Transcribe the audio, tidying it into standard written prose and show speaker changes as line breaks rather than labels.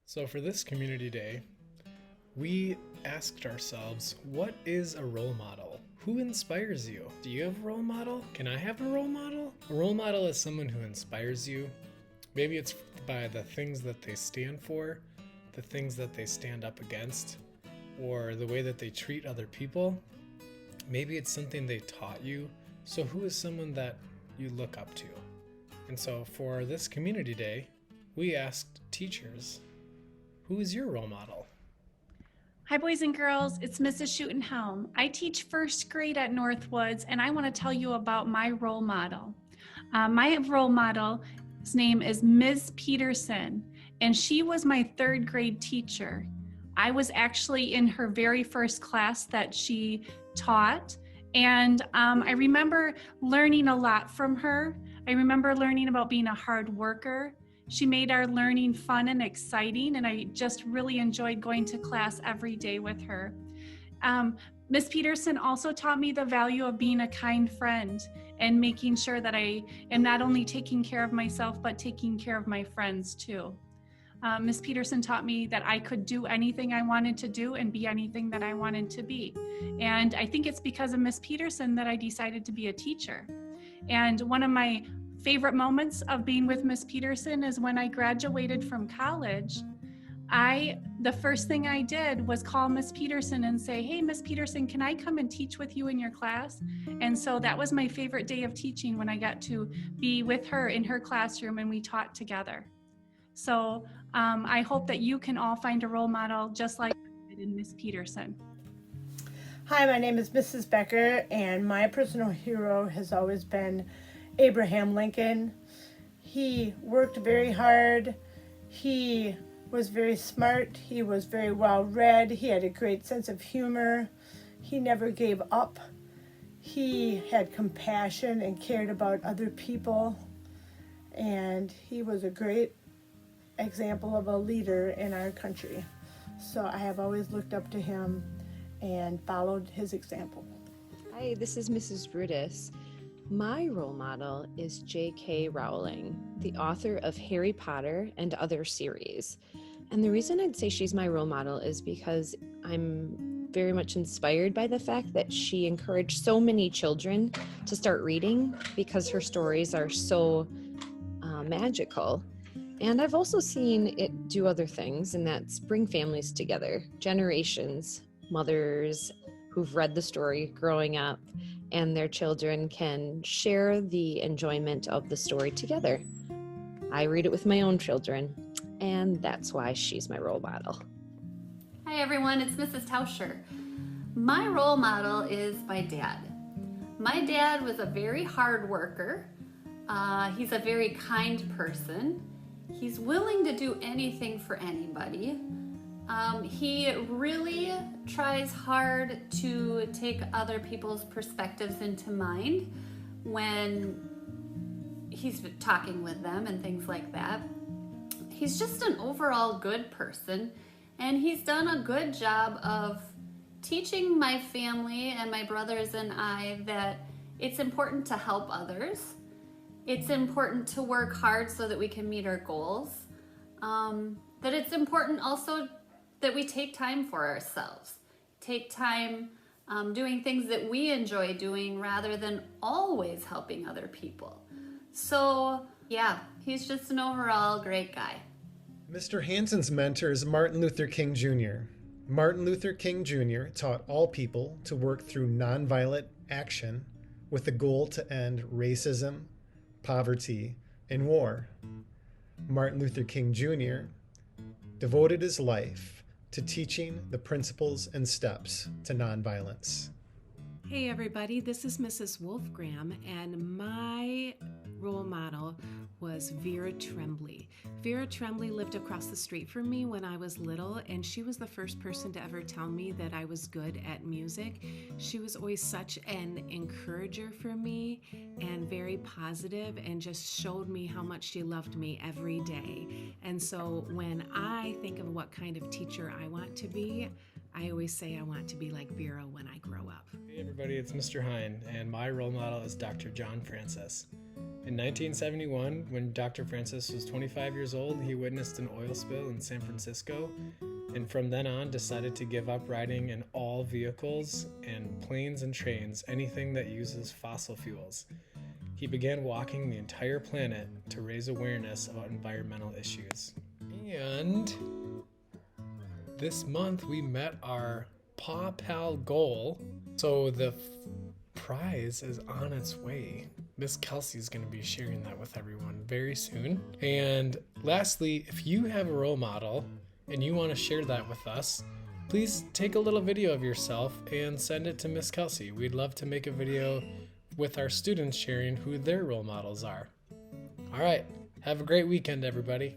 So, for this community day, we asked ourselves, what is a role model? Who inspires you? Do you have a role model? Can I have a role model? A role model is someone who inspires you. Maybe it's by the things that they stand for, the things that they stand up against, or the way that they treat other people. Maybe it's something they taught you. So, who is someone that you look up to? And so, for this community day, we asked teachers, who is your role model?
Hi, boys and girls. It's Mrs. Schutenhelm. I teach first grade at Northwoods, and I want to tell you about my role model. My role model's name is Ms. Peterson, and she was my third grade teacher. I was actually in her very first class that she taught, and I remember learning a lot from her. I remember learning about being a hard worker. She made our learning fun and exciting, and I just really enjoyed going to class every day with her. Miss Peterson also taught me the value of being a kind friend and making sure that I am not only taking care of myself, but taking care of my friends too. Miss Peterson taught me that I could do anything I wanted to do and be anything that I wanted to be. And I think it's because of Miss Peterson that I decided to be a teacher. And one of my favorite moments of being with Miss Peterson is when I graduated from college. The first thing I did was call Miss Peterson and say, "Hey, Miss Peterson, can I come and teach with you in your class?" And so that was my favorite day of teaching, when I got to be with her in her classroom and we taught together. So I hope that you can all find a role model just like I did in Miss Peterson.
Hi, my name is Mrs. Becker, and my personal hero has always been Abraham Lincoln. He worked very hard. He was very smart. He was very well read. He had a great sense of humor. He never gave up. He had compassion and cared about other people. And he was a great example of a leader in our country. So I have always looked up to him and followed his example.
Hi, this is Mrs. Brutus. My role model is J.K. Rowling, the author of Harry Potter and other series. And the reason I'd say she's my role model is because I'm very much inspired by the fact that she encouraged so many children to start reading because her stories are so magical. And I've also seen it do other things, and that's bring families together, generations, mothers who've read the story growing up, and their children can share the enjoyment of the story together. I read it with my own children, and that's why she's my role model.
Hi everyone, it's Mrs. Tauscher. My role model is my dad. My dad was a very hard worker. He's a very kind person. He's willing to do anything for anybody. He really tries hard to take other people's perspectives into mind when he's talking with them and things like that. He's just an overall good person, and he's done a good job of teaching my family and my brothers and I that it's important to help others. It's important to work hard so that we can meet our goals. That it's important also that we take time for ourselves. Take time doing things that we enjoy doing rather than always helping other people. So yeah, he's just an overall great guy.
Mr. Hanson's mentor is Martin Luther King Jr. Martin Luther King Jr. taught all people to work through nonviolent action with the goal to end racism, poverty, and war. Martin Luther King Jr. devoted his life to teaching the principles and steps to nonviolence.
Hey everybody, this is Mrs. Wolfgram, and my role model was Vera Tremblay. Vera Tremblay lived across the street from me when I was little, and she was the first person to ever tell me that I was good at music. She was always such an encourager for me and very positive, and just showed me how much she loved me every day. And so when I think of what kind of teacher I want to be, I always say I want to be like Vera when I grow up.
Hey everybody, it's Mr. Hein, and my role model is Dr. John Francis. In 1971, when Dr. Francis was 25 years old, he witnessed an oil spill in San Francisco, and from then on decided to give up riding in all vehicles and planes and trains, anything that uses fossil fuels. He began walking the entire planet to raise awareness about environmental issues. And this month we met our Paw Pal goal, so the prize is on its way. Miss Kelsey's going to be sharing that with everyone very soon. And lastly, if you have a role model and you want to share that with us, please take a little video of yourself and send it to Miss Kelsey. We'd love to make a video with our students sharing who their role models are. All right, have a great weekend, everybody.